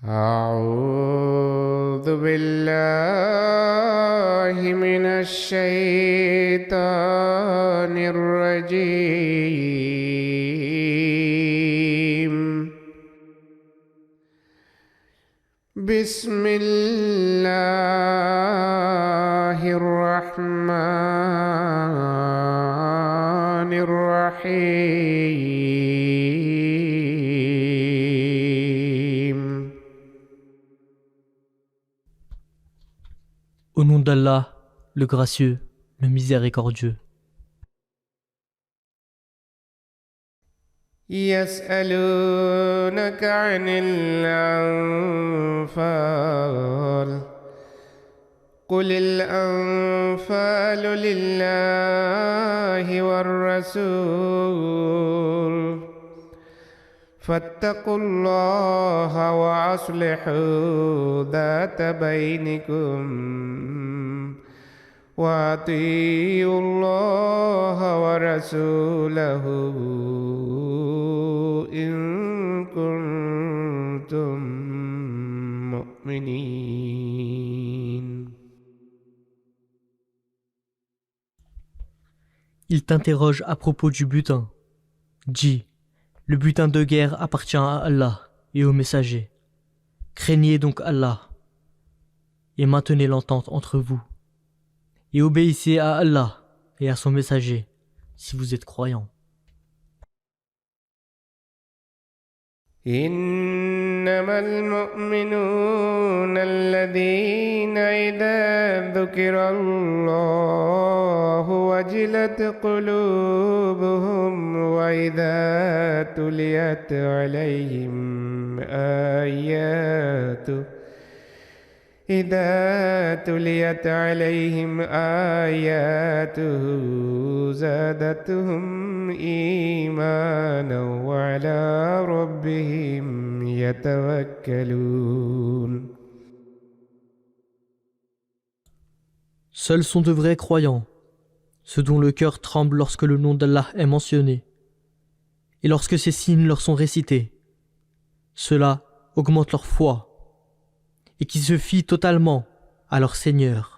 أعوذ بالله من الشيطان الرجيم. بسم الله الرحمن الرحيم. Au nom d'Allah, le gracieux, le miséricordieux. يسألونك عن الأنفال قل الأنفال لله والرسول فاتقوا الله وأصلحوا ذات بينكم وأطيعوا الله ورسوله إن كنتم مؤمنين. Il t'interroge à propos du butin. Dis, le butin de guerre appartient à Allah et aux messagers. Craignez donc Allah et maintenez l'entente entre vous. Et obéissez à Allah et à son messager si vous êtes croyants. إنما المؤمنون الذين إذا ذكر الله وجلت قلوبهم وإذا تليت عليهم آياته زادتهم إيمانا وعلى ربهم يتوكلون. Seuls sont de vrais croyants, ceux dont le cœur tremble lorsque le nom d'Allah est mentionné, et lorsque ces signes leur sont récités. Cela augmente leur foi, et qui se fient totalement à leur Seigneur.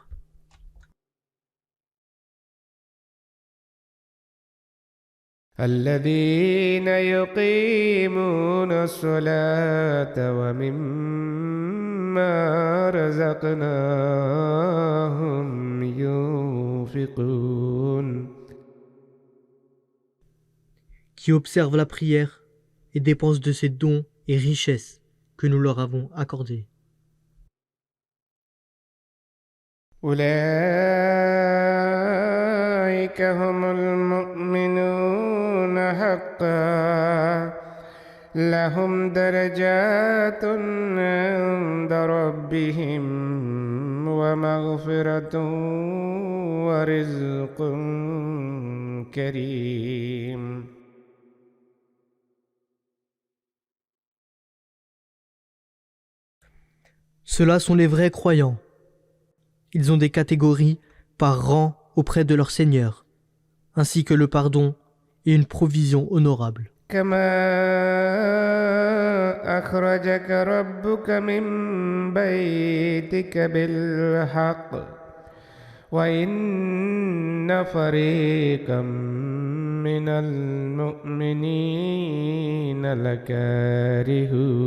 الذين يقيمون الصلاة ومما رزقناهم ينفقون. Qui observent la prière et dépensent de ces dons et richesses que nous leur avons accordés. أولئك هم المؤمنون حقا لهم درجات عند ربهم ومغفرة ورزق كريم. Ceux-là sont les vrais croyants. Ils ont des catégories par rang auprès de leur Seigneur, ainsi que le pardon et une provision honorable. كما أخرجك ربك من بيتك بالحق وإن فريقا من المؤمنين لكارهون.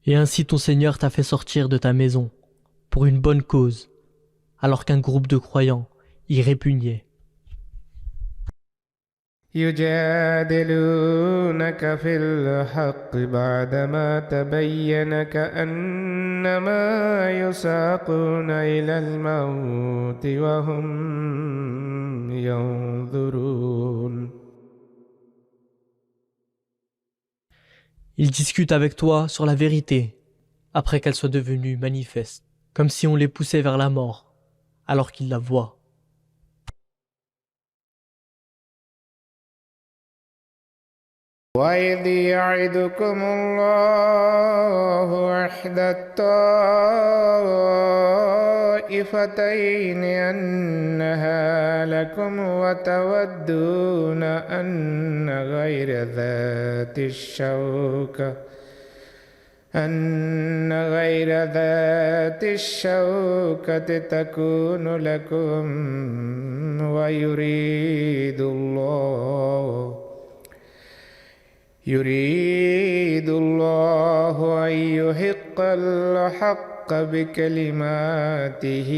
Et ainsi ton Seigneur t'a fait sortir de ta maison, pour une bonne cause, alors qu'un groupe de croyants y répugnait. يجادلونك في الحق بعدما تبين كأنما يساقون إلى الموت وهم ينظرون. Ils discutent avec toi sur la vérité, après qu'elle soit devenue manifeste, comme si on les poussait vers la mort, alors qu'ils la voient. وإذ يعدكم الله إحدى الطائفتين أنها لكم وتودون أن غير ذات الشوكة تكون لكم يريد الله أن يحق الحق بكلماته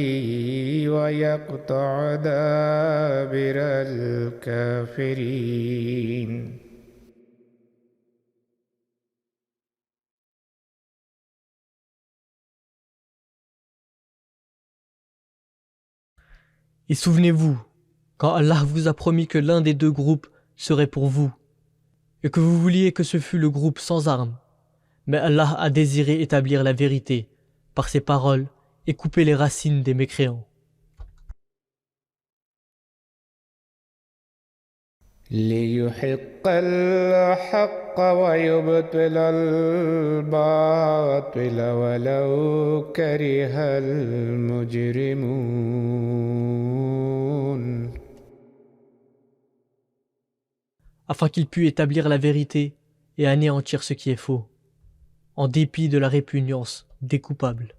ويقطع دابر الكافرين. Et souvenez-vous, quand Allah vous a promis que l'un des deux groupes serait pour vous, et que vous vouliez que ce fût le groupe sans armes, mais Allah a désiré établir la vérité par ses paroles et couper les racines des mécréants. ليحق الحق ويبطل الباطل ولو كره المجرمون. Afin qu'il pût établir la vérité et anéantir ce qui est faux, en dépit de la répugnance des coupables.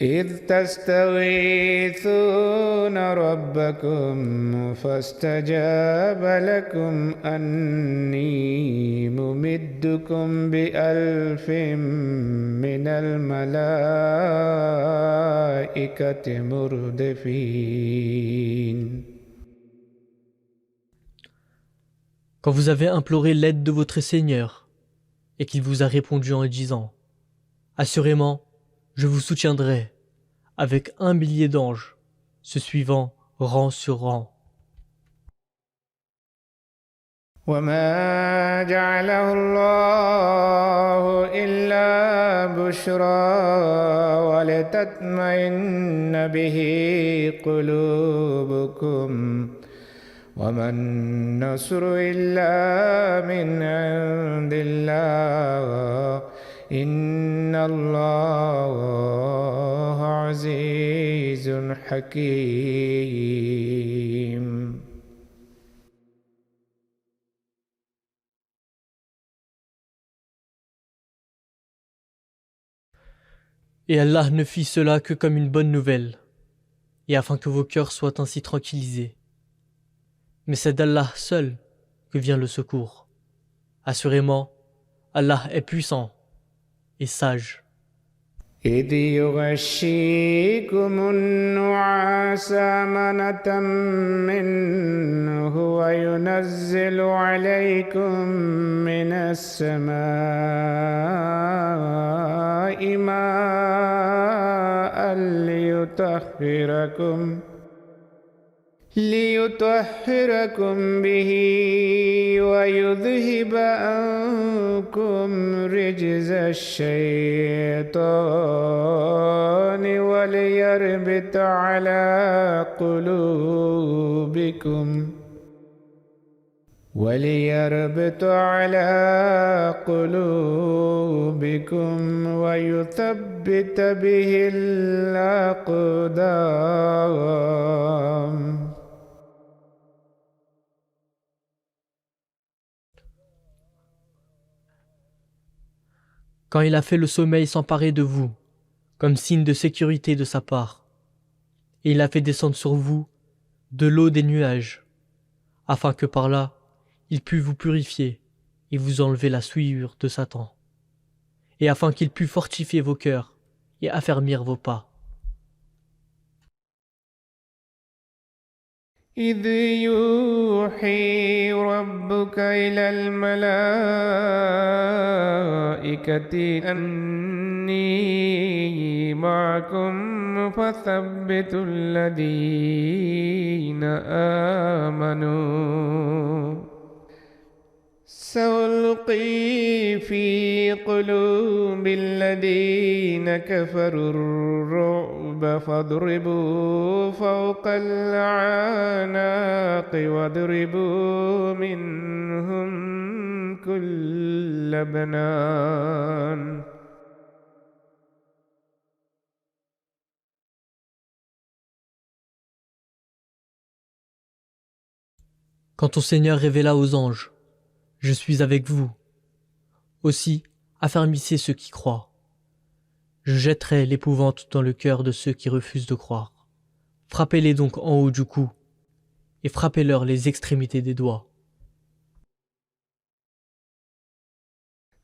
إذ تستغيثون ربكم فاستجاب لكم أني ممدكم بألف من الملائكة مردفين. Quand vous avez imploré l'aide de votre Seigneur, et qu'il vous a répondu en disant « Assurément, je vous soutiendrai avec 1 millier d'anges, se suivant rang sur rang. » وما جعله الله إلا بشرى ولتطمئن به قلوبكم وما النصر إلا من عند الله إن الله عزيز حكيم. Et Allah ne fit cela que comme une bonne nouvelle, et afin que vos cœurs soient ainsi tranquillisés. Mais c'est d'Allah seul que vient le secours. Assurément, Allah est puissant et sage. إذ يغشيكم النعاس أمنة منه وينزل عليكم من السماء ماء ليطهركم به ويذهب عنكم رجز الشيطان وليربط على قلوبكم ويثبت به الأقدام. Quand il a fait le sommeil s'emparer de vous, comme signe de sécurité de sa part, et il a fait descendre sur vous de l'eau des nuages, afin que par là, il pût vous purifier et vous enlever la souillure de Satan, et afin qu'il pût fortifier vos cœurs et affermir vos pas. إذ يوحي ربك إلى الملائكة أني معكم فثبتوا الذين آمنوا سألقي في قلوب الذين كفروا الرعب فاضربوا فوق الأعناق واضربوا منهم كل بنان. Quand ton Seigneur révéla aux anges, je suis avec vous. Aussi, affermissez ceux qui croient. Je jetterai l'épouvante dans le cœur de ceux qui refusent de croire. Frappez-les donc en haut du cou, et frappez-leur les extrémités des doigts.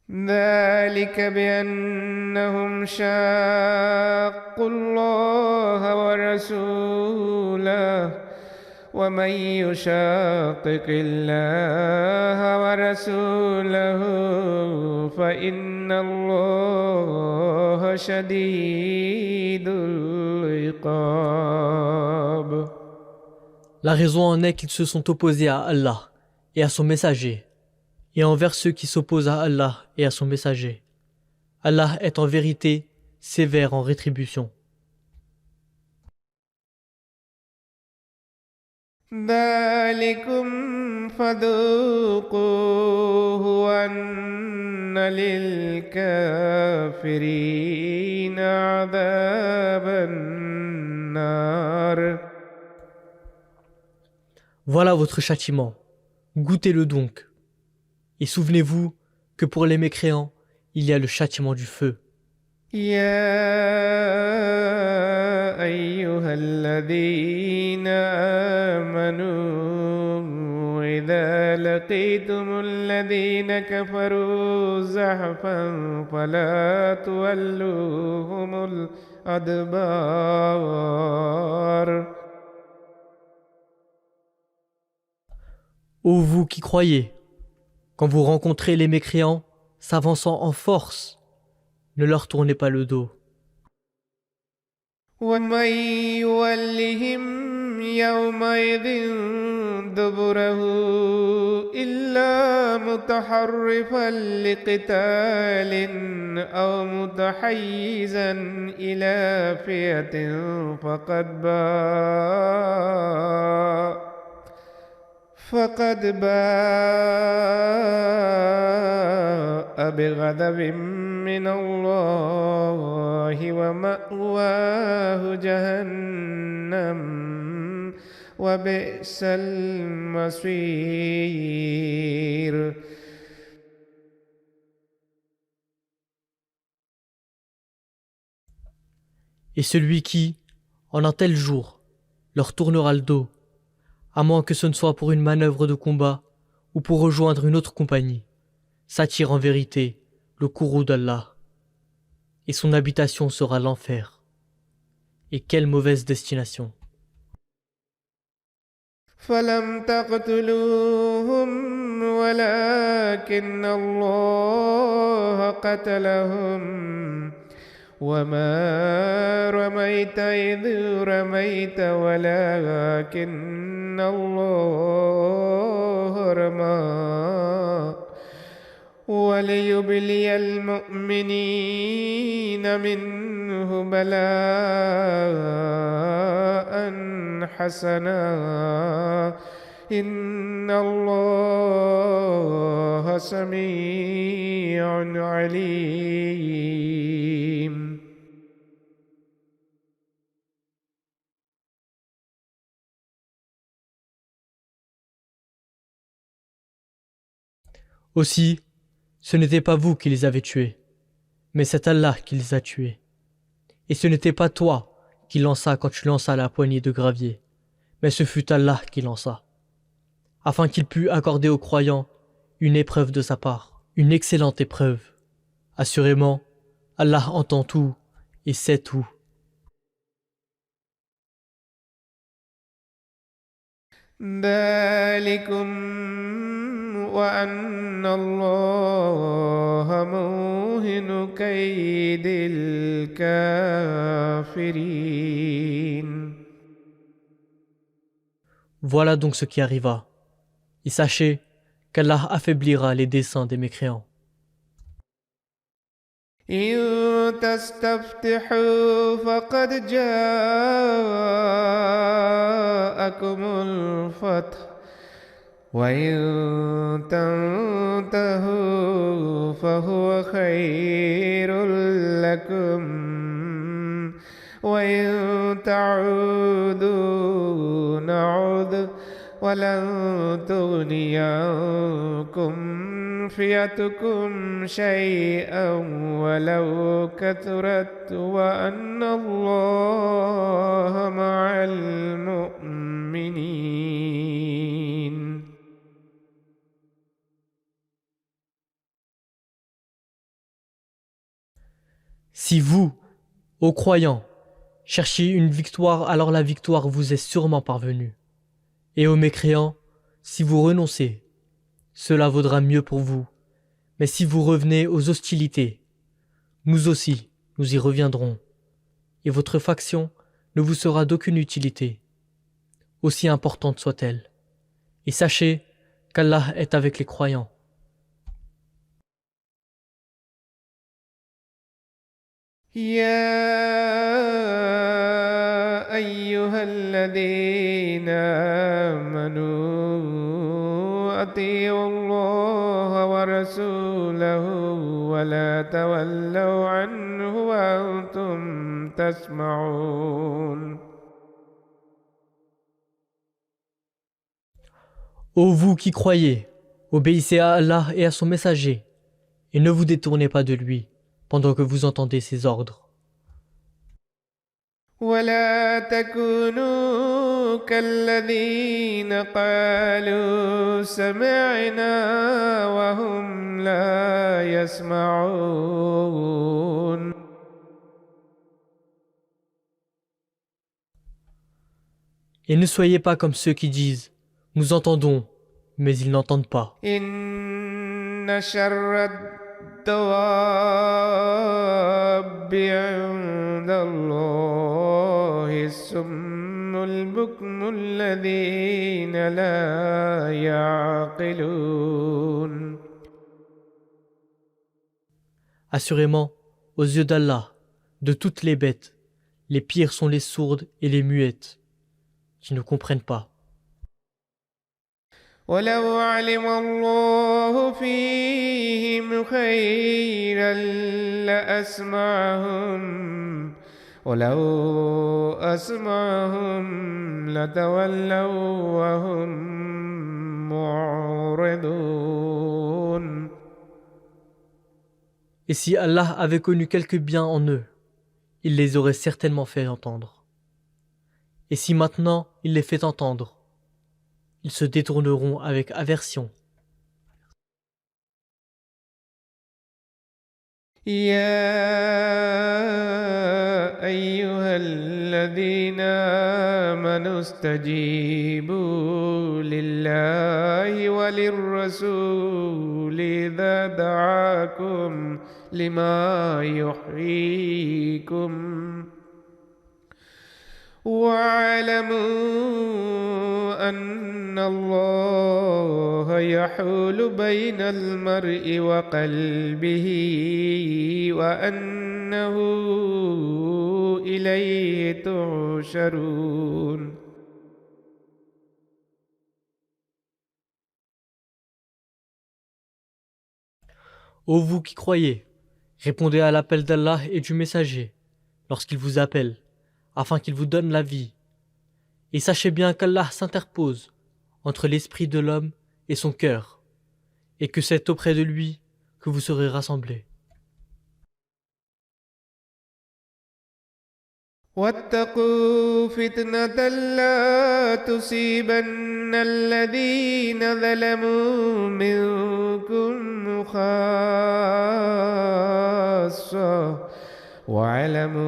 ذلك بأنهم شاقوا الله ورسوله ومن يشاقق الله ورسوله فإن الله شديد العقاب. La raison en est qu'ils se sont opposés à Allah et à son messager, et envers ceux qui s'opposent à Allah et à son messager. Allah est en vérité sévère en rétribution. ذلكم فذوقوه وأن للكافرين عذاب النار. Voilà votre châtiment. Goûtez-le donc. Et souvenez-vous que pour les mécréants, il y a le châtiment du feu. يا أيها الذين آمنوا إذا لقيتم الذين كفروا زحفا فلا تولوهم الأدبار. Ô vous qui croyez, quand vous rencontrez les mécréants s'avançant en force, ne leur tournez pas le dos. ومن يولهم يومئذ دبره إلا متحرفا لقتال أو متحيزا إلى فئة فقد باء بغضب من الله ومأواه جهنم وبئس المصير. Et celui qui, en un tel jour, leur tournera le dos, à moins que ce ne soit pour une manœuvre de combat ou pour rejoindre une autre compagnie, s'attire en vérité le courroux d'Allah, et son habitation sera l'enfer. Et quelle mauvaise destination! فلم تقتلوهم ولكن الله قتلهم وما رميت إذ رميت ولكن الله رمى وليبلي المؤمنين منه بلاء حسنا إن الله سميع عليم. Aussi, ce n'était pas vous qui les avez tués, mais c'est Allah qui les a tués. Et ce n'était pas toi qui lança quand tu lanças la poignée de gravier, mais ce fut Allah qui lança, afin qu'il pût accorder aux croyants une épreuve de sa part, une excellente épreuve. Assurément, Allah entend tout et sait tout. وأن الله موهن كيد الكافرين. Voilà donc ce qui arriva. Et sachez qu'Allah affaiblira les desseins des mécréants. إن تستفتحوا فقد جاءكم الفتح وإن تنتهوا فهو خير لكم وإن تعودوا نعود ولن تغني عنكم فئتكم شيئا ولو كثرت وأن الله مع المؤمنين. Si vous, ô croyants, cherchez une victoire, alors la victoire vous est sûrement parvenue. Et aux mécréants, si vous renoncez, cela vaudra mieux pour vous. Mais si vous revenez aux hostilités, nous aussi, nous y reviendrons. Et votre faction ne vous sera d'aucune utilité, aussi importante soit-elle. Et sachez qu'Allah est avec les croyants. يا أيها الذين آمنوا أطيعوا الله ورسوله ولا تولوا عنه وأنتم تسمعون. Ô vous qui croyez, obéissez à Allah et à son messager, et ne vous détournez pas de lui pendant que vous entendez ses ordres. ولا تكونوا كالذين قالوا سمعنا وهم لا يسمعون. Et ne soyez pas comme ceux qui disent « Nous entendons », mais ils n'entendent pas. إن شر الدواب عند الله الصم البكم الذين لا يعقلون. Assurément, aux yeux d'Allah, de toutes les bêtes, les pires sont les sourdes et les muettes, qui ne comprennent pas. ولو علم الله فيهم خيرا لأسمعهم ولو أسمعهم لتولوا وهم معرضون. Et si Allah avait connu quelque bien en eux, il les aurait certainement fait entendre. Et si maintenant il les fait entendre, ils se détourneront avec aversion. يا أيها الذين آمنوا استجيبوا لله وللرسول إذا دعاكم لما يحييكم واعلموا أن الله يحول بين المرء وقلبه وأنه إليه تحشرون. Ô vous qui croyez, répondez à l'appel d'Allah et du messager lorsqu'il vous appelle, afin qu'il vous donne la vie. Et sachez bien qu'Allah s'interpose entre l'esprit de l'homme et son cœur, et que c'est auprès de lui que vous serez rassemblés. واتقوا فتنة لا تصيبن الذين ظلموا منكم خاصة واعلموا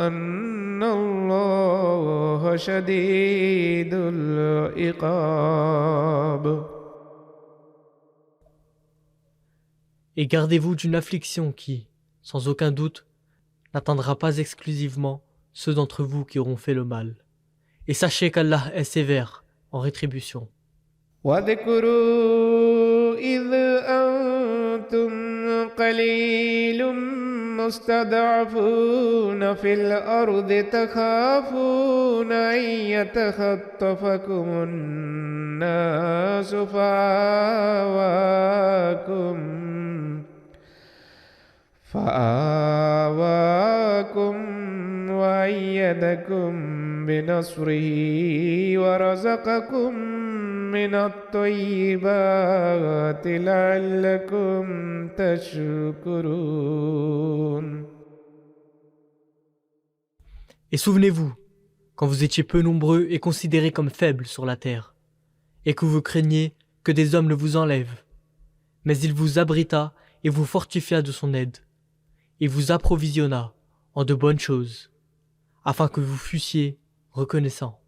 أن الله شديد العقاب. Et gardez-vous d'une affliction qui, sans aucun doute, n'atteindra pas exclusivement ceux d'entre vous qui auront fait le mal. Et sachez qu'Allah est sévère en rétribution. واذكروا إذ أنتم قليل المستضعفون في الأرض تخافون أن يتخطفكم الناس فآواكم وأيدكم بنصره ورزقكم من الطيبات لعلكم تشكرون. Et souvenez-vous, quand vous étiez peu nombreux et considérés comme faibles sur la terre, et que vous craigniez que des hommes ne vous enlèvent, mais il vous abrita et vous fortifia de son aide. Il vous approvisionna en de bonnes choses, afin que vous fussiez reconnaissants.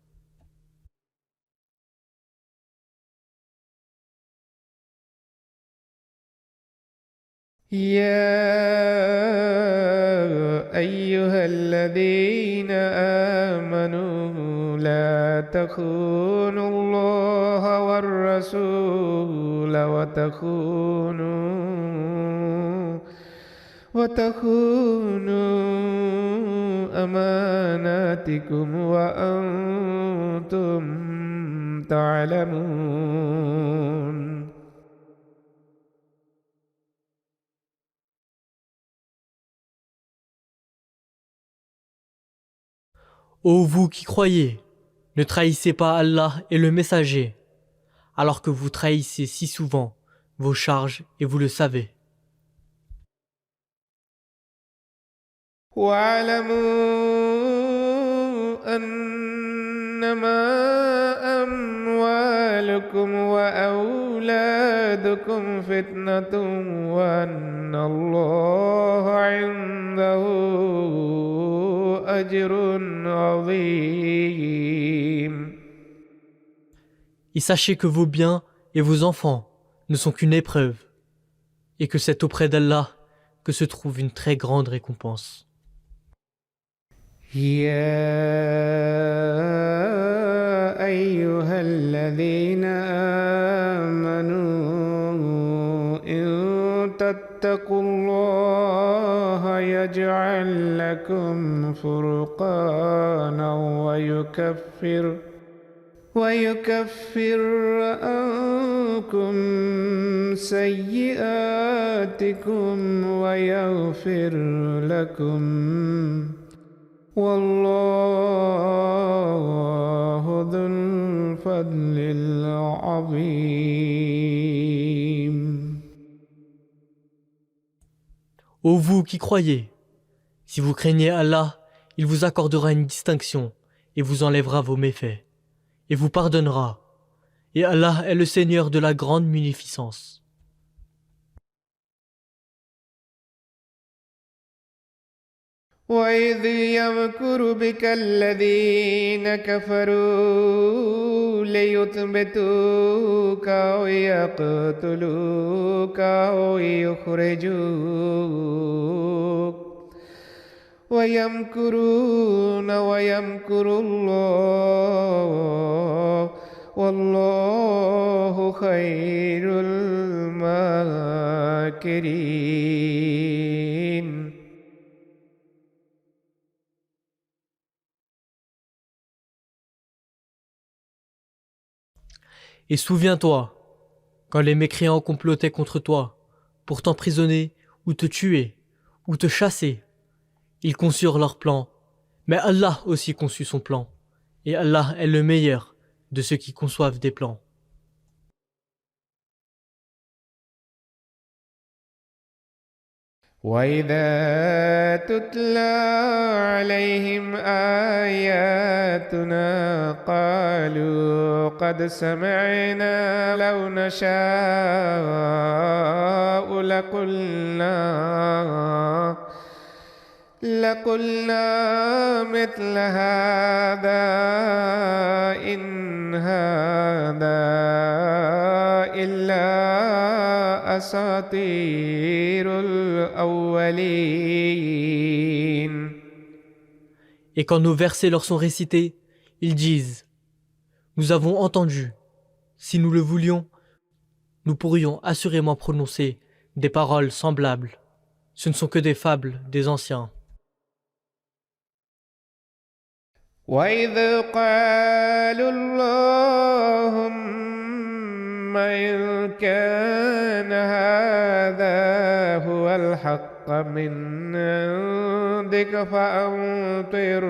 يا أيها الذين آمنوا لا تخونوا الله والرسول وتخونوا أماناتكم وأنتم تعلمون. Ô vous qui croyez, ne trahissez pas Allah et le messager, alors que vous trahissez si souvent vos charges et vous le savez. واعلموا أنما أموالكم وأولادكم فتنة وأن الله عنده أجر عظيم. Et sachez que vos biens et vos enfants ne sont qu'une épreuve, et que c'est auprès d'Allah que se trouve une très grande récompense. يا أيها الذين آمنوا إن تتقوا الله يجعل لكم فرقانا ويكفر عنكم سيئاتكم ويغفر لكم والله ذو الفضل العظيم. Ô vous qui croyez, si vous craignez Allah, il vous accordera une distinction et vous enlèvera vos méfaits, et vous pardonnera. Et Allah est le Seigneur de la grande munificence. وإذ يمكر بك الذين كفروا ليثبتوك أو يقتلوك أو يخرجوك ويمكرون ويمكر الله والله خير الماكرين. Et souviens-toi, quand les mécréants complotaient contre toi, pour t'emprisonner ou te tuer, ou te chasser, ils conçurent leur plan, mais Allah aussi conçut son plan, et Allah est le meilleur de ceux qui conçoivent des plans. وإذا تتلى عليهم آياتنا قالوا قد سمعنا لو نشاء لقلنا مثل هذا إن هذا إلا أساطير الأولين. Et quand nos versets leur sont récités, ils disent « Nous avons entendu. Si nous le voulions, nous pourrions assurément prononcer des paroles semblables. Ce ne sont que des fables des anciens. وإذ قالوا اللهم إن كان هذا هو الحق من عندك فأمطر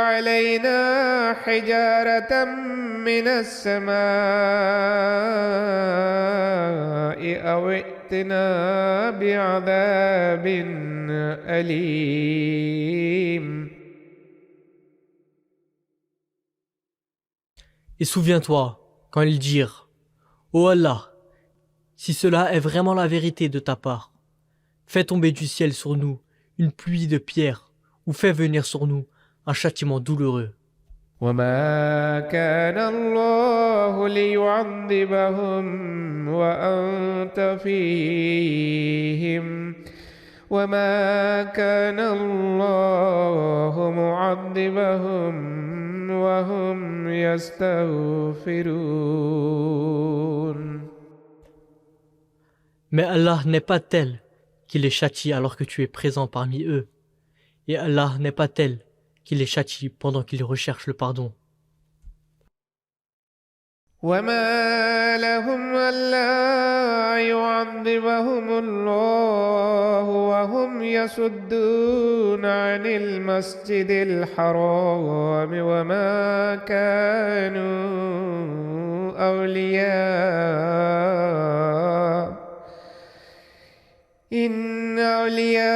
علينا حجارة من السماء أو ائتنا بعذاب أليم. Et souviens-toi, quand ils dirent, Ô Allah, si cela est vraiment la vérité de ta part, fais tomber du ciel sur nous une pluie de pierres, ou fais venir sur nous un châtiment douloureux. وما كان الله ليعذبهم وأنت فيهم وما كان الله معذبهم وهم يستغفرون. Mais Allah n'est pas tel qu'il les châtie alors que tu es présent parmi eux, et Allah n'est pas tel qu'il les châtie pendant qu'ils recherchent le pardon. وما لهم ألا يعذبهم الله وهم يصدون عن المسجد الحرام وما كانوا أولياء إن أولياءه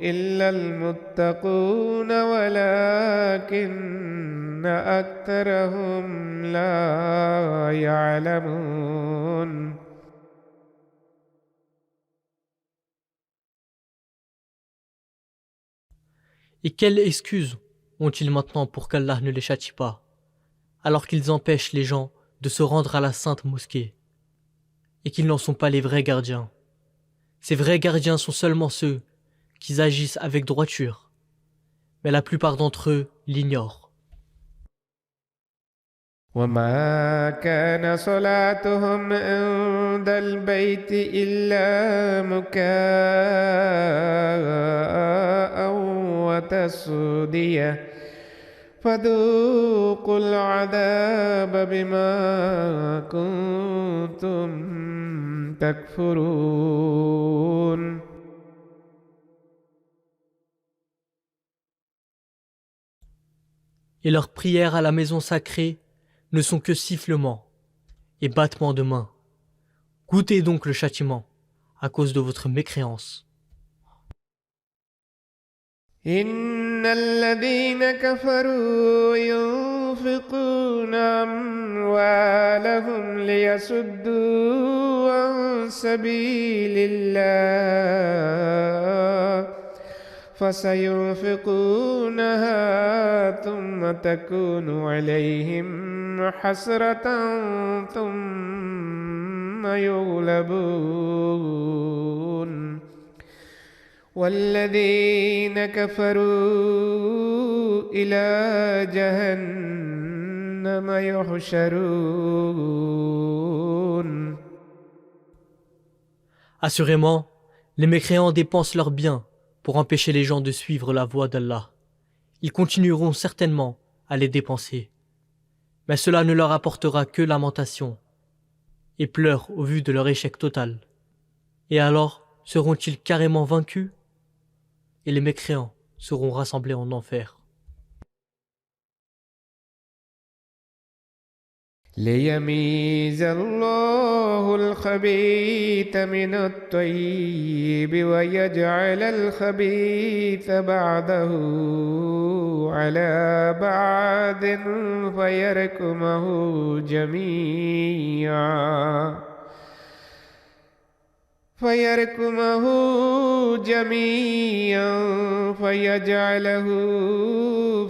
إلا المتقون ولكن أكثرهم لا يعلمون. Et quelle excuse ont-ils maintenant pour qu'Allah ne les châtie pas, alors qu'ils empêchent les gens de se rendre à la sainte mosquée, et qu'ils n'en sont pas les vrais gardiens. Ces vrais gardiens sont seulement ceux qui agissent avec droiture, mais la plupart d'entre eux l'ignorent. وما كان صلاتهم عند البيت إلا مكاء وتصدية فذوقوا العذاب بما كنتم تكفرون. Et leurs prières à la maison sacrée ne sont que sifflements et battements de mains. Goûtez donc le châtiment à cause de votre mécréance. إن الذين كفروا ينفقون أموالهم ليصدوا عن سبيل الله فسينفقونها ثم تكون عليهم حسرة ثم يغلبون والذين كفروا إلى جهنم يحشرون. Assurément, les mécréants dépensent leurs biens pour empêcher les gens de suivre la voie d'Allah. Ils continueront certainement à les dépenser, mais cela ne leur apportera que lamentation et pleurs au vu de leur échec total. Et alors, seront-ils carrément vaincus? Et les mécréants seront rassemblés en enfer. ليميز الله الخبيث من الطيب ويجعل الخبيث بعده على بعض فيركمه جميعا فيجعله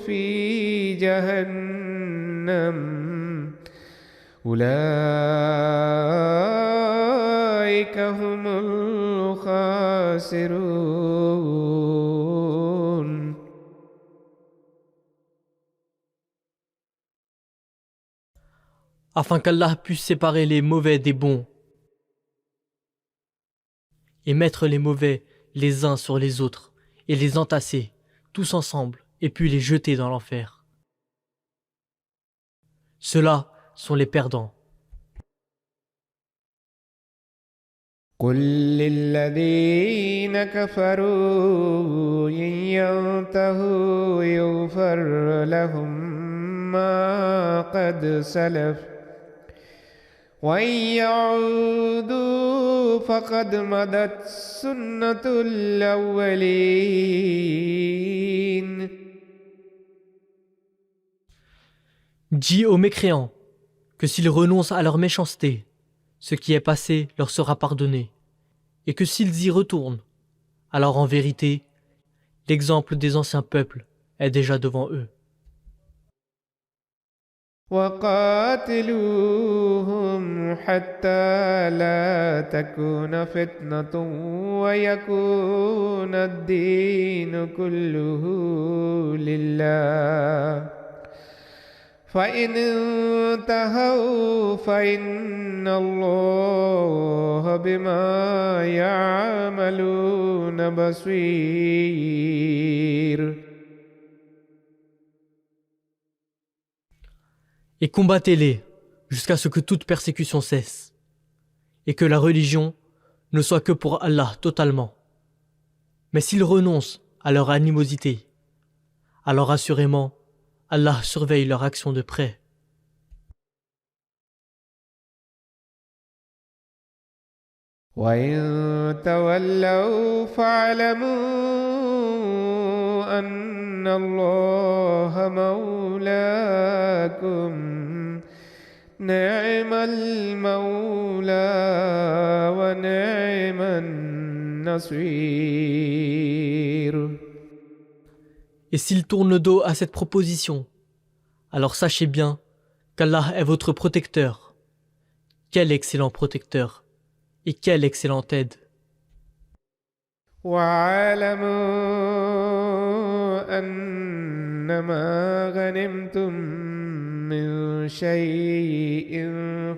في جهنم أولئك هم الخاسرون. afin qu'Allah puisse séparer les mauvais des bons et mettre les mauvais les uns sur les autres et les entasser tous ensemble et puis les jeter dans l'enfer. Ceux-là sont les perdants. قل للذين كفروا إن ينتهوا يغفر لهم ما قد سلف وإن يعودوا فقد مضت سنة الأولين. Dis aux mécréants que s'ils renoncent à leur méchanceté, ce qui est passé leur sera pardonné, et que s'ils y retournent, alors en vérité, l'exemple des anciens peuples est déjà devant eux. وقاتلوهم حتى لا تكون فتنة ويكون الدين كله لله فإن انتهوا فإن الله بما يعملون بصير. Et combattez-les jusqu'à ce que toute persécution cesse, et que la religion ne soit que pour Allah totalement. Mais s'ils renoncent à leur animosité, alors assurément, Allah surveille leur action de près. وإن تولوا فاعلموا أن الله مولاكم نعم المولى ونعم النصير. Et s'ils tournent le dos à cette proposition, alors sachez bien qu'Allah est votre protecteur. Quel excellent protecteur et quelle excellente aide. واعلموا أنما غنمتم من شيء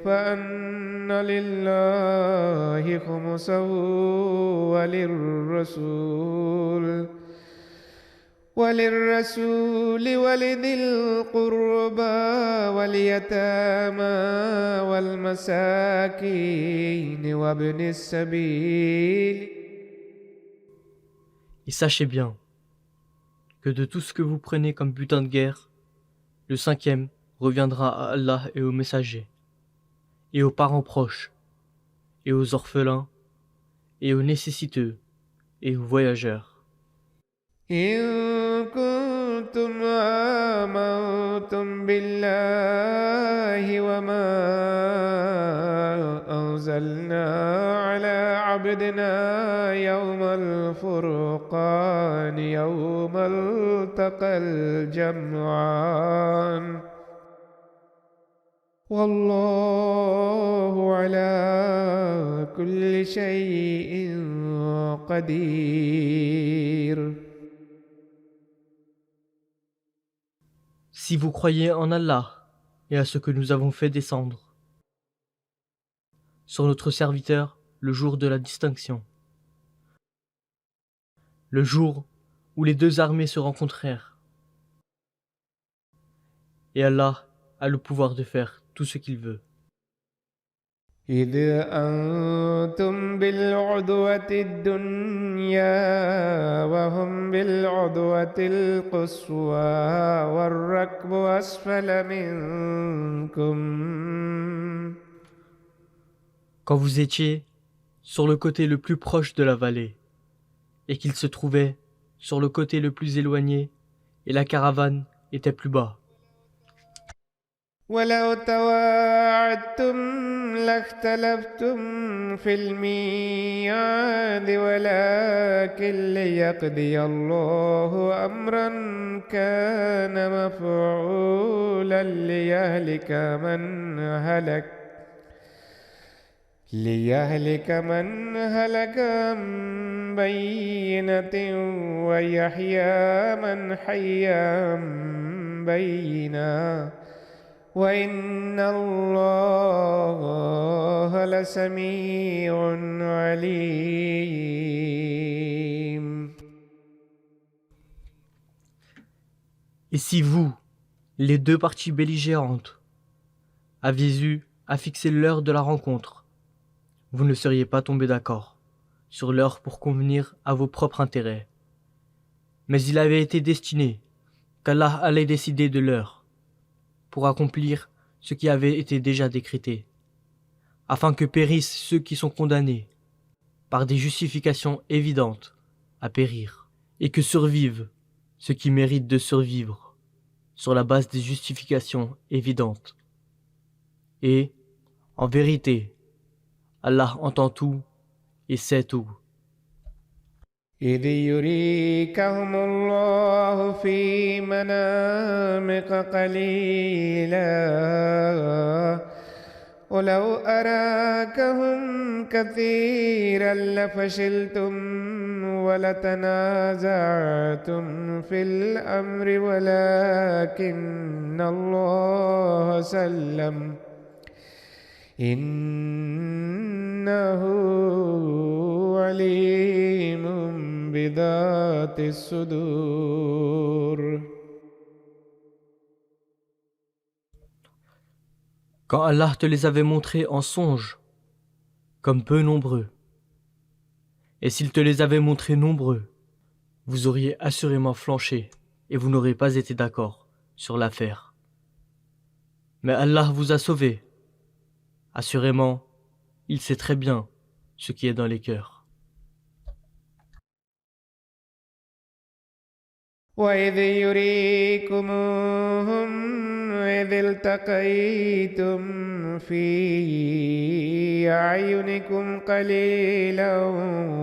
فأن لله خمسه وللرسول ولذي القربى واليتامى والمساكين وابن السبيل. Et sachez bien que de tout ce que vous prenez comme butin de guerre, le 5e reviendra à Allah et aux messagers, et aux parents proches, et aux orphelins, et aux nécessiteux, et aux voyageurs. إن كنتم آمنتم بالله وما أنزلنا على عبدنا يوم الفرقان يوم التقى الجمعان والله على كل شيء قدير. Si vous croyez en Allah et à ce que nous avons fait descendre sur notre serviteur le jour de la distinction, le jour où les deux armées se rencontrèrent, et Allah a le pouvoir de faire tout ce qu'il veut. إذ أنتم بالعدوة الدنيا وهم بالعدوة القصوى والركب أسفل منكم. Quand vous étiez sur le côté le plus proche de la vallée, et qu'ils se trouvaient sur le côté le plus éloigné, et la caravane était plus bas. ولو تواعدتم لاختلفتم في الميعاد ولكن ليقضي الله أمرا كان مفعولا ليهلك من هلك عن بينة ويحيى من حي عن بينة وإن الله لسميع عليم. Et si vous, les deux parties belligérantes, aviez eu à fixer l'heure de la rencontre, vous ne seriez pas tombés d'accord sur l'heure pour convenir à vos propres intérêts. Mais il avait été destiné qu'Allah allait décider de l'heure pour accomplir ce qui avait été déjà décrété, afin que périssent ceux qui sont condamnés par des justifications évidentes à périr, et que survivent ceux qui méritent de survivre sur la base des justifications évidentes. Et, en vérité, Allah entend tout et sait tout. إذ يريكهم الله في منامك قليلا ولو أراكهم كثيرا لفشلتم ولتنازعتم في الأمر ولكن الله سلم إنه عليم بذات الصدور. Quand Allah te les avait montrés en songe, comme peu nombreux, et s'il te les avait montrés nombreux, vous auriez assurément flanché et vous n'auriez pas été d'accord sur l'affaire. Mais Allah vous a sauvés. Assurément, il sait très bien ce qui est dans les cœurs. وإذ يريكموهم إذ التقيتم في أعينكم قليلا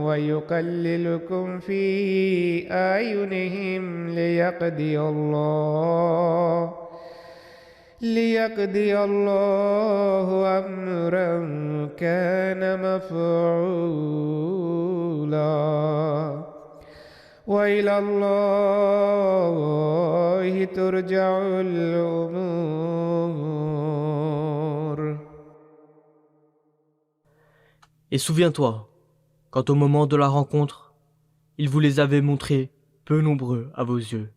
ويقللكم في أعينهم ليقضي الله أمرا كان مفعولا وإلى الله ترجع الأمور. Et souviens-toi, quand au moment de la rencontre, il vous les avait montrés peu nombreux à vos yeux,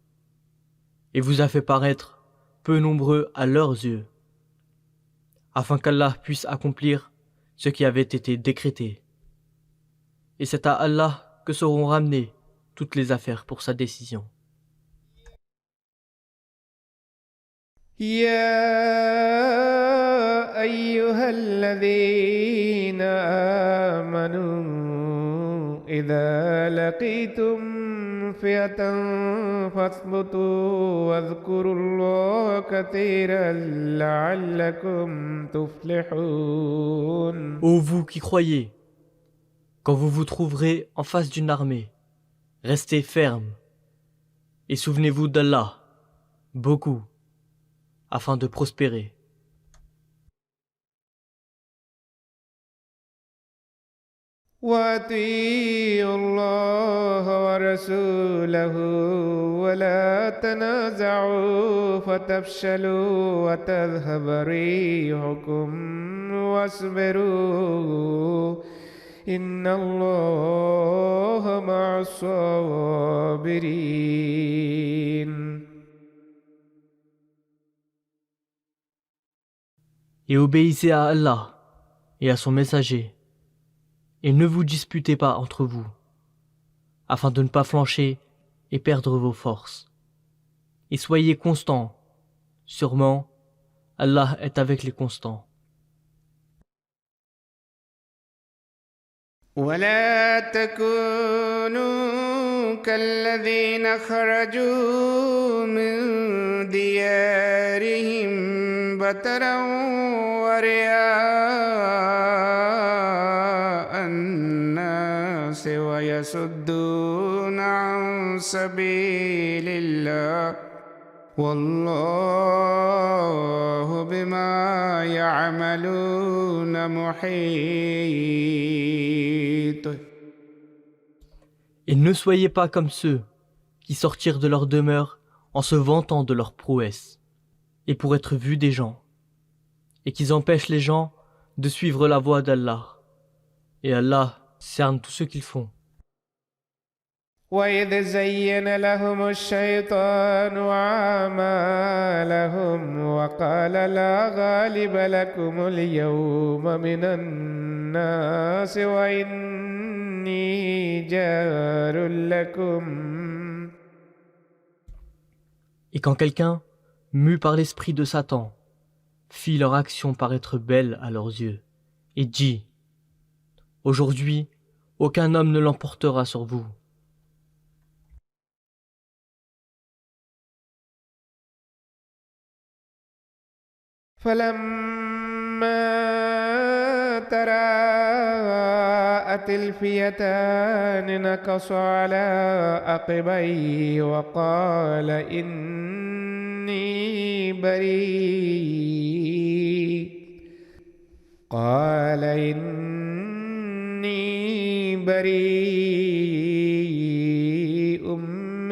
et vous a fait paraître peu nombreux à leurs yeux, afin qu'Allah puisse accomplir ce qui avait été décrété. Et c'est à Allah que seront ramenées toutes les affaires pour sa décision. يا أيها الذين آمنوا إذا لقيتم فئة فاثبتوا واذكروا الله كثيرا لعلكم تفلحون. Ô vous qui croyez, quand vous vous trouverez en face d'une armée, restez fermes et souvenez-vous d'Allah, beaucoup, afin de prospérer. وأطيعوا الله ورسوله ولا تنازعوا فتفشلوا وتذهب ريحكم واصبروا إن الله مع الصابرين. Et obéissez à Allah et à son messager, et ne vous disputez pas entre vous, afin de ne pas flancher et perdre vos forces. Et soyez constants, sûrement Allah est avec les constants. ولا تكونوا كالذين خرجوا من ديارهم بطرا ورئاء الناس ويصدون عن سبيل الله والله بما يعملون محيط. Et ne soyez pas comme ceux qui sortirent de leur demeure en se vantant de leur prouesse, et pour être vus des gens, et qu'ils empêchent les gens de suivre la voie d'Allah. Et Allah cerne tout ce qu'ils font. وإذ زين لهم الشيطان أعمالهم وقال لا غالب لكم اليوم من الناس وإني جار لكم. Et quand quelqu'un, mu par l'esprit de Satan, fit leur action paraître belle à leurs yeux, et dit « Aujourd'hui, aucun homme ne l'emportera sur vous. » فلما تراءت الفئتان نكص على عقبيه وقال إني بريء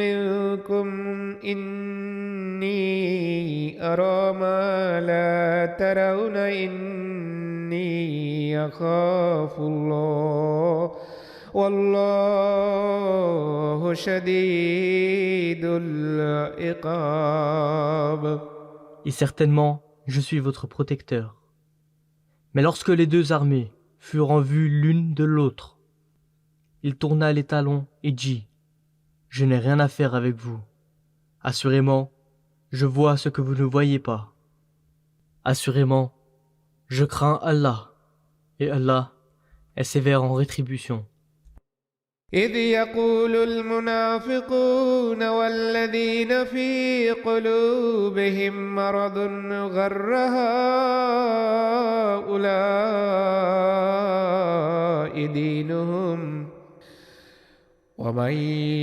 منكم إني أرى ما لا ترون إني أخاف الله والله شديد العقاب. Et certainement, je suis votre protecteur. Mais lorsque les deux armées furent en vue l'une de l'autre, il tourna les talons et dit « Je n'ai rien à faire avec vous. Assurément, je vois ce que vous ne voyez pas. Assurément, je crains Allah, et Allah est sévère en rétribution. » إذ يقول المنافقون والذين في قلوبهم مرض غر هؤلاء دينهم ومن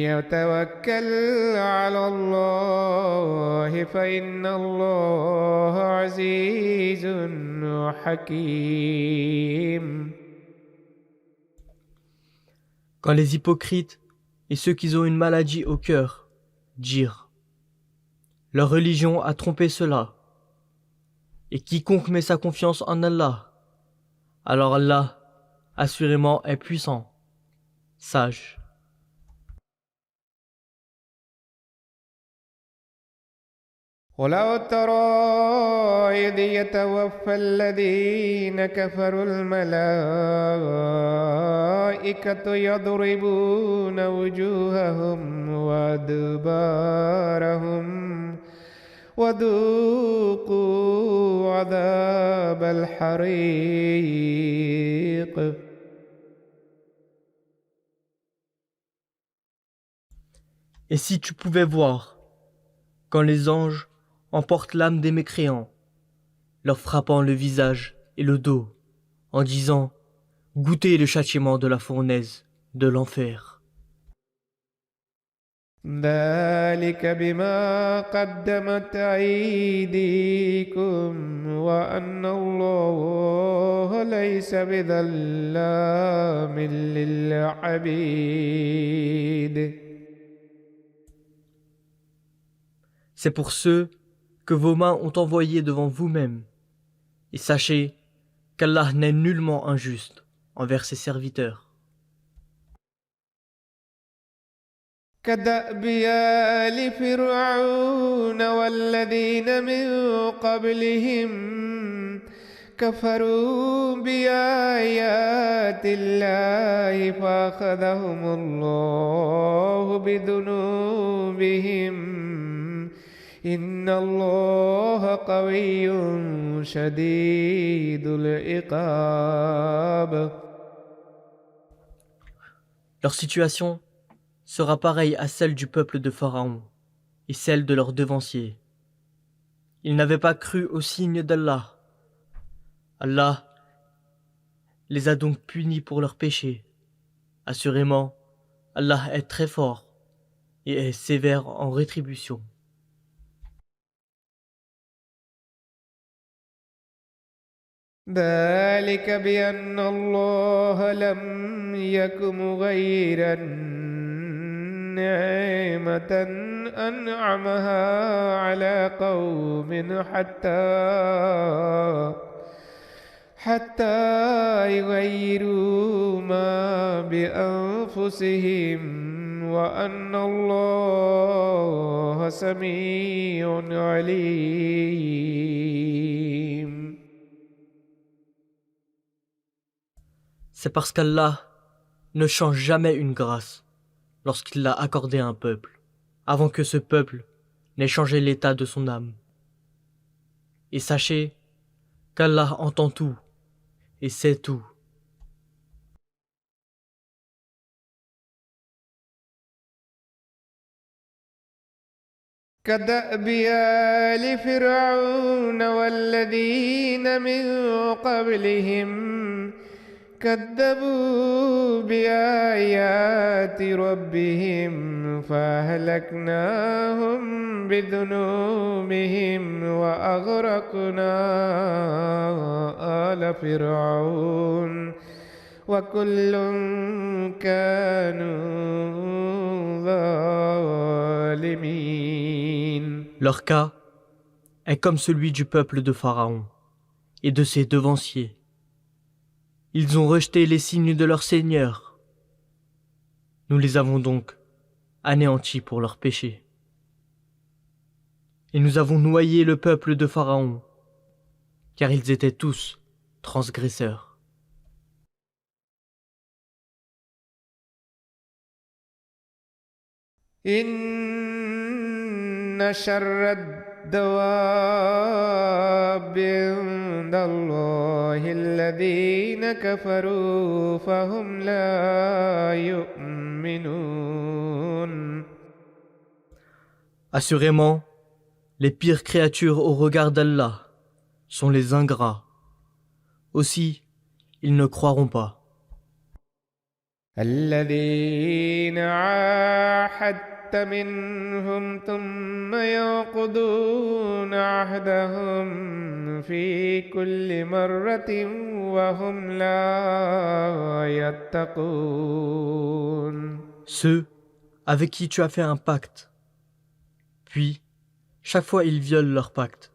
يتوكل على الله فإن الله عزيز حكيم. Quand les hypocrites et ceux qui ont une maladie au cœur dirent « Leur religion a trompé cela, et quiconque met sa confiance en Allah, alors Allah assurément est puissant, sage. » ولو ترى إذ يتوفى الذين كفروا الملائكة يضربون وجوههم وأدبارهم وذوقوا عذاب الحريق. Et si tu pouvais voir, quand les anges emportent l'âme des mécréants, leur frappant le visage et le dos, en disant « Goûtez le châtiment de la fournaise, de l'enfer. » ذلك بما قدمت أيديكم وأن الله ليس بظلام للعبيد. C'est pour ceux que vos mains ont envoyés devant vous-même. Et sachez qu'Allah n'est nullement injuste envers ses serviteurs. كدأب آل فرعون والذين من قبلهم كفروا بآيات الله فأخذهم الله بذنوبهم إن الله قوي شديد العقاب. Leur situation sera pareille à celle du peuple de Pharaon et celle de leurs devanciers. Ils n'avaient pas cru aux signes d'Allah. Allah les a donc punis pour leurs péchés. Assurément, Allah est très fort et est sévère en rétribution. ذلك بأن الله لم يك مغيرا نعمة أنعمها على قوم حتى يغيروا ما بأنفسهم وأن الله سميع عليم. C'est parce qu'Allah ne change jamais une grâce lorsqu'il l'a accordée à un peuple, avant que ce peuple n'ait changé l'état de son âme. Et sachez qu'Allah entend tout et sait tout. كدأب آل فرعون والذين من قبلهم كذبوا بآيات ربهم فأهلكناهم بذنوبهم وأغرقنا آل فرعون وكل كانوا ظالمين. Leur cas est comme celui du peuple de Pharaon et de ses devanciers. Ils ont rejeté les signes de leur Seigneur. Nous les avons donc anéantis pour leurs péchés. Et nous avons noyé le peuple de Pharaon, car ils étaient tous transgresseurs. إن شر الدواب عند الله الذين كفروا فهم لا يؤمنون. Assurément, les pires créatures au regard d'Allah sont les ingrats. Aussi, ils ne croiront pas. الذين عاهدت منهم ثم ينقضون عهدهم في كل مرة وهم لا يتقون. Ceux avec qui tu as fait un pacte, puis chaque fois ils violent leur pacte,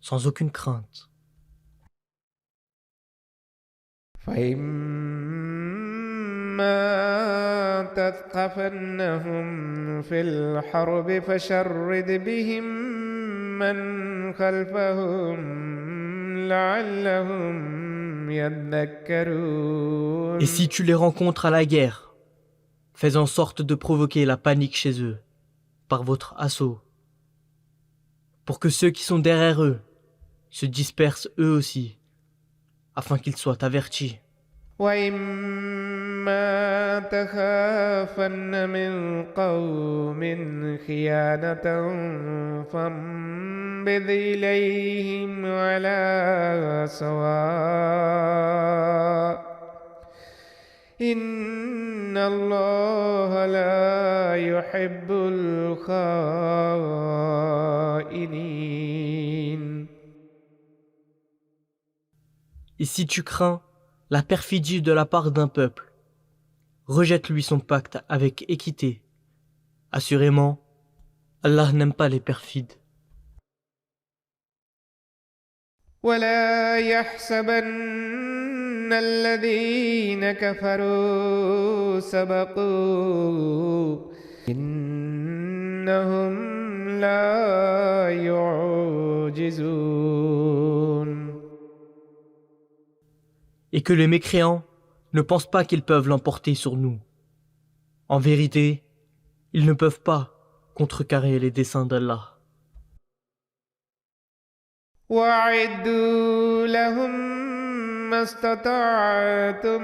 sans aucune crainte. فإما تثقفنهم في الحرب فشرد بهم من خلفهم لعلهم يذكرون. Et si tu les rencontres à la guerre, fais en sorte de provoquer la panique chez eux, par votre assaut, pour que ceux qui sont derrière eux se dispersent eux aussi, afin qu'ils soient avertis. وإما تخافن من قوم خيانة فانبذ إليهم على سواء إن الله لا يحب الخائنين. Et si tu crains la perfidie de la part d'un peuple, rejette-lui son pacte avec équité. Assurément, Allah n'aime pas les perfides. ولا يحسبن الذين كفروا سبقوا إنهم لا يعجزون. Et que les mécréants ne pensent pas qu'ils peuvent l'emporter sur nous. En vérité, ils ne peuvent pas contrecarrer les desseins d'Allah. وأعدوا لهم ما استطعتم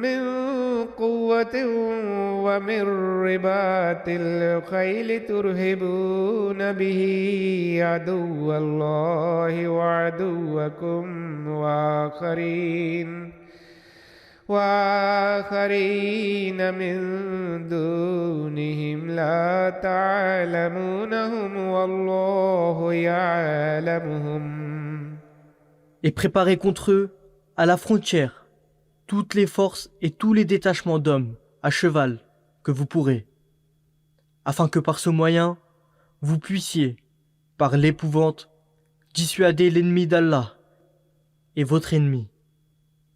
من قوة ومن رباط الخيل ترهبون به عدو الله وعدوكم وآخرين من دونهم لا تعلمونهم والله يعلمهم. Et préparez contre eux, à la frontière, toutes les forces et tous les détachements d'hommes, à cheval, que vous pourrez, afin que par ce moyen, vous puissiez, par l'épouvante, dissuader l'ennemi d'Allah et votre ennemi.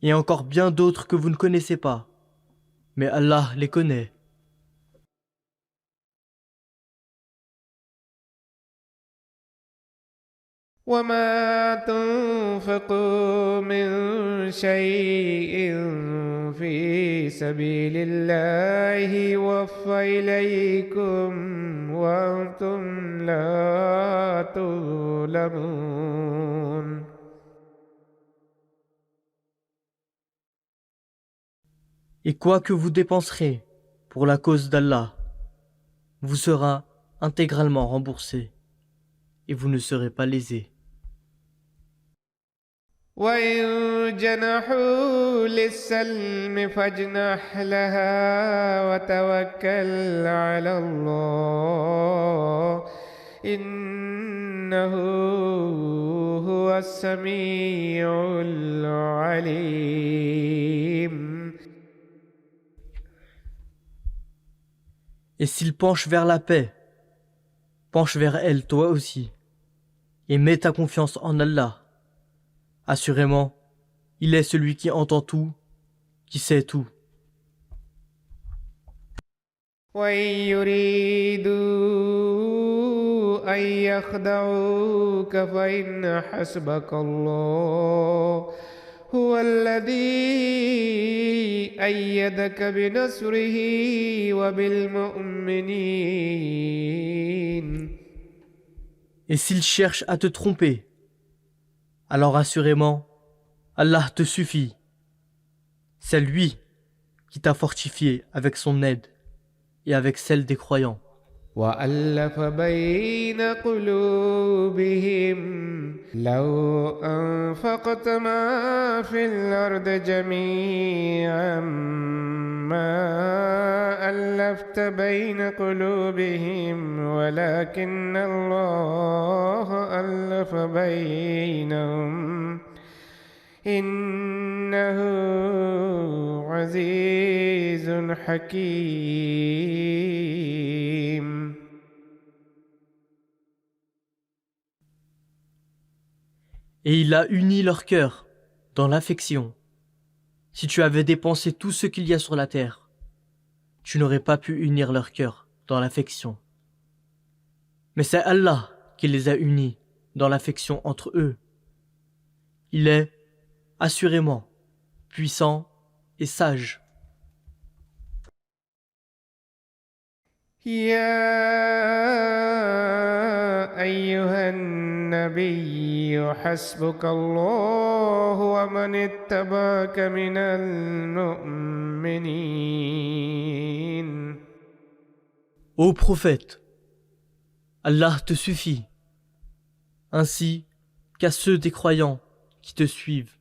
et encore bien d'autres que vous ne connaissez pas, mais Allah les connaît. وما تنفقوا من شيء في سبيل الله يوفى إليكم وأنتم لا تظلمون. Et quoi que vous dépenserez pour la cause d'Allah vous sera intégralement remboursé et vous ne serez pas lésés. وإن جنحوا للسلم فاجنح لها وتوكل على الله إنه هو السميع العليم. Et s'il penche vers la paix, penche vers elle toi aussi, et mets ta confiance en Allah. Assurément, il est celui qui entend tout, qui sait tout. وإن يريدوا أن يخدعوك فإن حسبك الله هو الذي أيدك بنصره وبالمؤمنين. Et s'il cherche à te tromper, alors assurément, Allah te suffit. C'est lui qui t'a fortifié avec son aide et avec celle des croyants. وألف بين قلوبهم لو أنفقت ما في الأرض جميعا ما ألفت بين قلوبهم ولكن الله ألف بينهم إنه عزيز حكيم. Et il a uni leur cœur dans l'affection. Si tu avais dépensé tout ce qu'il y a sur la terre, tu n'aurais pas pu unir leur cœur dans l'affection. Mais c'est Allah qui les a unis dans l'affection entre eux. Il est, assurément, puissant et sage. يا أيها النبي حسبك الله ومن اتبعك من المؤمنين. Ô prophète, Allah te suffit, ainsi qu'à ceux des croyants qui te suivent.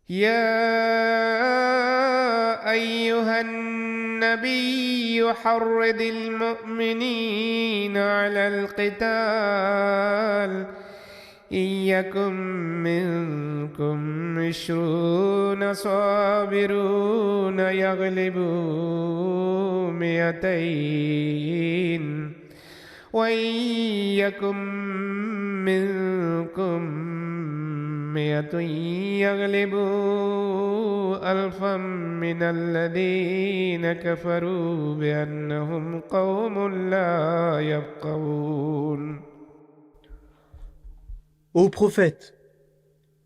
يا أيها النبي حرض المؤمنين على القتال إن يكن منكم 20 صابرون يغلبوا 200 وإن يكن منكم 100 يغلبوا 1000 من الذين كفروا بأنهم قوم لا يفقهون. Ô prophète,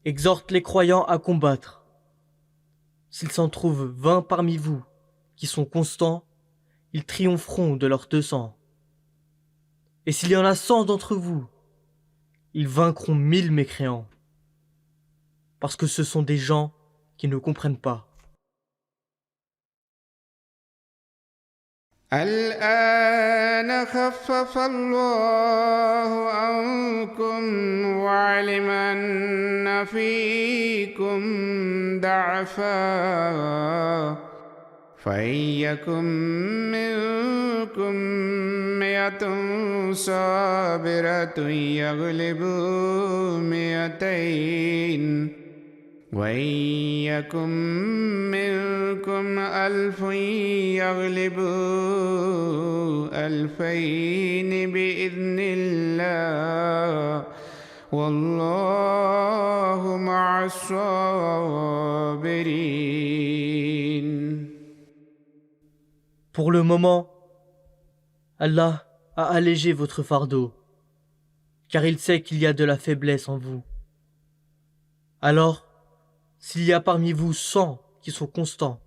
exhorte les croyants à combattre. S'il s'en trouve 20 parmi vous qui sont constants, ils triompheront de leurs 200. Et s'il y en a 100 d'entre vous, ils vaincront 1000 mécréants. Parce que ce sont des gens qui ne comprennent pas. الآن خفف الله عنكم وعلم أن فيكم ضعفا فإن يكن منكم 100 صابرة يغلبوا 200 وإن يكن منكم 1000 يغلبوا 2000 بإذن الله والله مع الصابرين. Pour le moment, Allah a allégé votre fardeau, car il sait qu'il y a de la faiblesse en vous. Alors, s'il y a parmi vous 100 qui sont constants,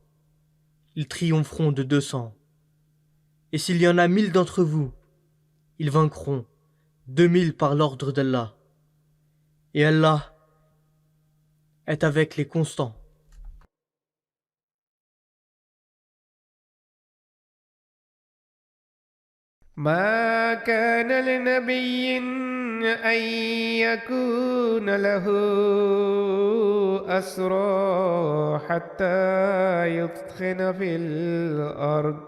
ils triompheront de 200. Et s'il y en a 1000 d'entre vous, ils vaincront 2000 par l'ordre d'Allah. Et Allah est avec les constants. ما كان لنبي أن يكون له أسرى حتى يثخن في الأرض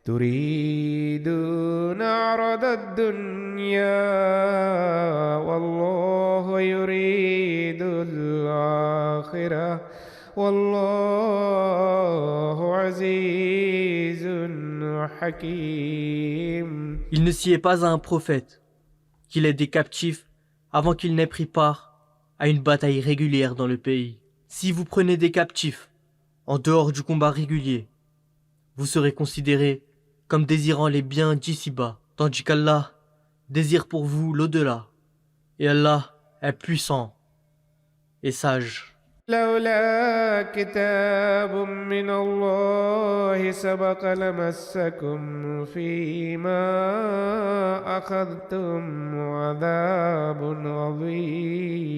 تريدون عرض الدنيا والله يريد الآخرة والله عزيز حكيم. Il ne sied pas à un prophète qu'il ait des captifs avant qu'il n'ait pris part à une bataille régulière dans le pays. Si vous prenez des captifs en dehors du combat régulier, vous serez considérés comme désirant les biens d'ici-bas, tandis qu'Allah désire pour vous l'au-delà. Et Allah est puissant et sage. لولا كتاب من الله سبق لمسكم فيما أخذتم عذاب عظيم.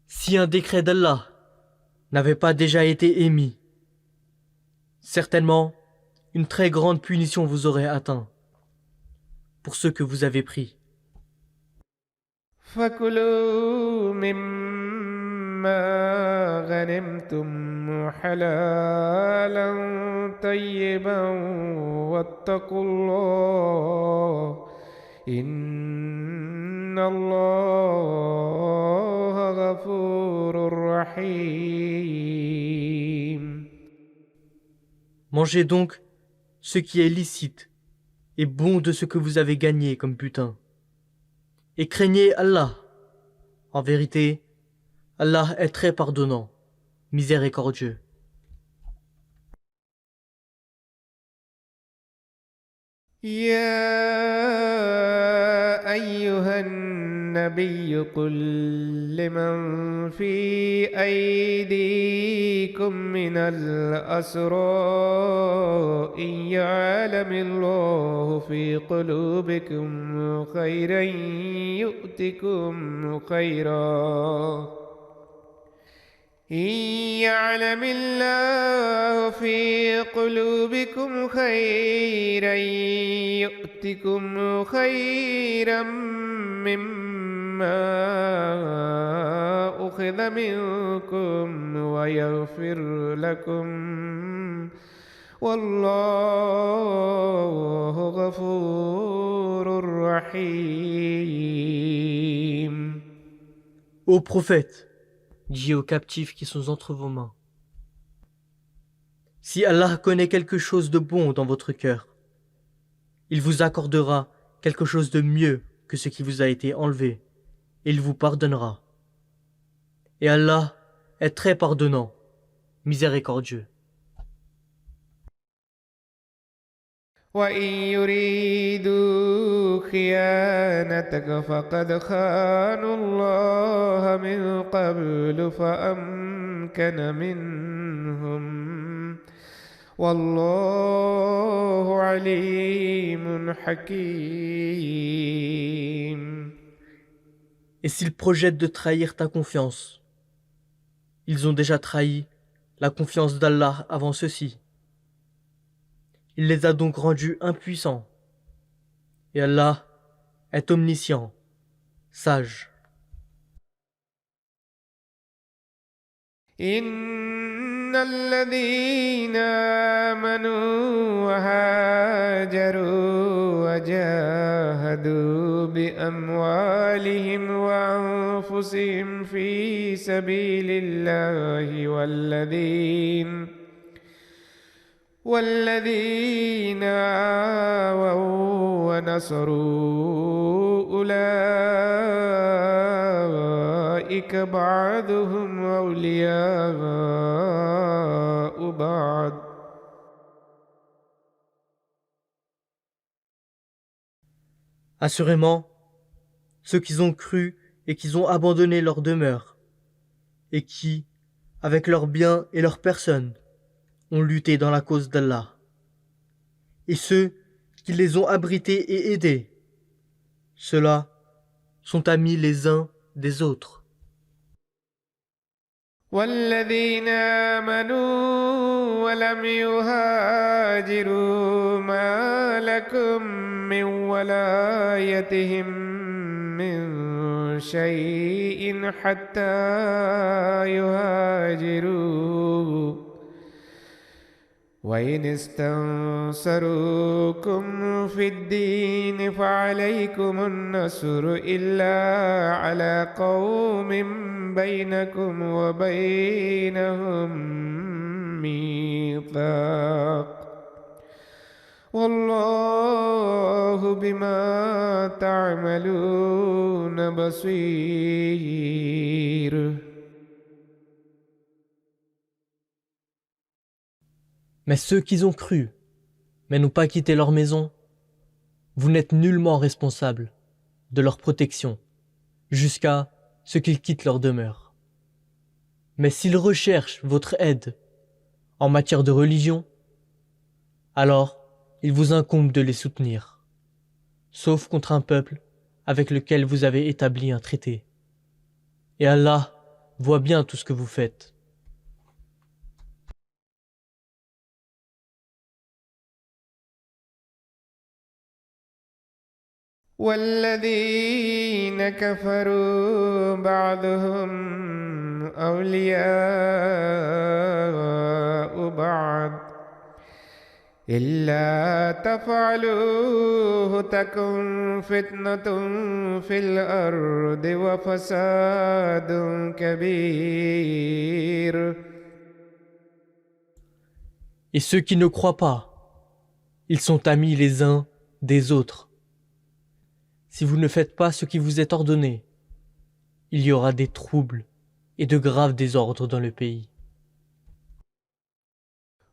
Si un décret d'Allah n'avait pas déjà été émis, certainement une très grande punition vous aurait atteint pour ce que vous avez pris. فكلوا مما غنمتم حلالا طيبا واتقوا الله إن الله غفور رحيم. Mangez donc ce qui est licite et bon de ce que vous avez gagné comme butin. Et craignez Allah. En vérité, Allah est très pardonnant, miséricordieux. يا أيها النبي قل لمن في أيديكم من الأسرى إن يعلم الله في قلوبكم خيرا يؤتكم خيرا إن يعلم الله في قلوبكم خيرا يؤتكم خيرا مما أخذ منكم ويغفر لكم والله غفور رحيم. Ô prophète, dis aux captifs qui sont entre vos mains. Si Allah connaît quelque chose de bon dans votre cœur, il vous accordera quelque chose de mieux que ce qui vous a été enlevé, et il vous pardonnera. Et Allah est très pardonnant, miséricordieux. وإن يريدوا خيانتك فقد خانوا الله من قبل فأمكن منهم والله عليم حكيم. Et s'ils projettent de trahir ta confiance, ils ont déjà trahi la confiance d'Allah avant ceci. Il les a donc rendus impuissants. Et Allah est omniscient, sage. إن الذين آمنوا وهاجروا وجاهدوا بأموالهم وأنفسهم في سبيل الله والذين آووا ونصروا أولئك بعضهم أولياء بعض Assurément, ceux qui ont cru et qui ont abandonné leur demeure, et qui, avec leurs biens et leurs personnes, ont lutté dans la cause d'Allah, et ceux qui les ont abrités et aidés, ceux-là sont amis les uns des autres. والذين آمنوا ولم يهاجروا ما لكم من ولايتهم من شيء حتى يهاجروا وإن استنصروكم في الدين فعليكم النصر إلا على قوم بينكم وبينهم ميثاق والله بما تعملون بصير. Mais ceux qui ont cru, mais n'ont pas quitté leur maison, vous n'êtes nullement responsables de leur protection jusqu'à ce qu'ils quittent leur demeure. Mais s'ils recherchent votre aide en matière de religion, alors il vous incombe de les soutenir, sauf contre un peuple avec lequel vous avez établi un traité. Et Allah voit bien tout ce que vous faites. والذين كفروا بعضهم أولياء بعض إلا تفعلوه تكن فتنة في الأرض وفساد كبير. Et ceux qui ne croient pas, ils sont amis les uns des autres. Si vous ne faites pas ce qui vous est ordonné, il y aura des troubles et de graves désordres dans le pays.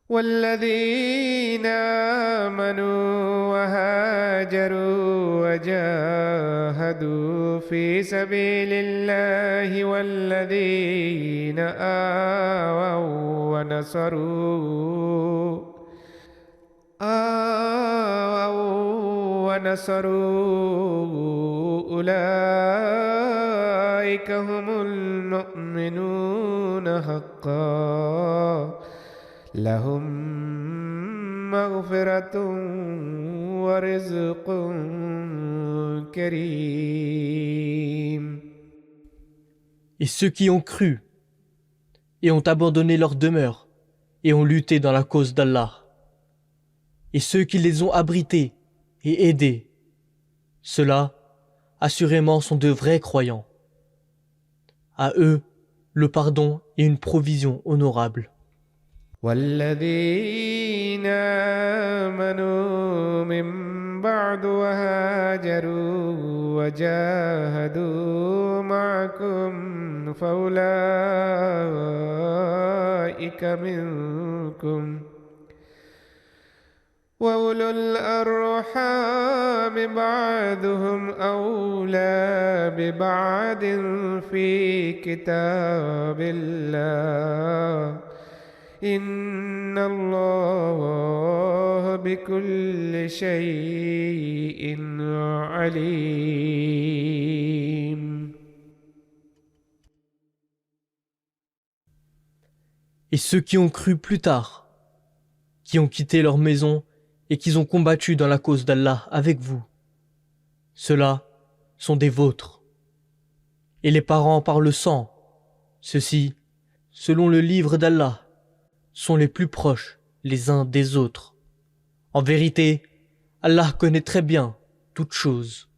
والذين آمنوا وهاجروا وجاهدوا في سبيل الله والذين آووا ونصروا أولئك هم المؤمنون حقا لهم مغفرة ورزق كريم. Et ceux qui ont cru et ont abandonné leur demeure et ont lutté dans la cause d'Allah, et ceux qui les ont abrités et aidés, ceux-là, assurément, sont de vrais croyants. À eux, le pardon et une provision honorable. والذين آمنوا من بعد وهاجروا وجاهدوا معكم فأولئك منكم وأولو الأرحام بعضهم أولى ببعض في كتاب الله إن الله بكل شيء عليم. Et ceux qui ont cru plus tard, qui ont quitté leur maison et qui ont combattu dans la cause d'Allah avec vous, ceux-là sont des vôtres. Et les parents par le sang, ceux-ci, selon le livre d'Allah, sont les plus proches les uns des autres. En vérité, Allah connaît très bien toutes choses.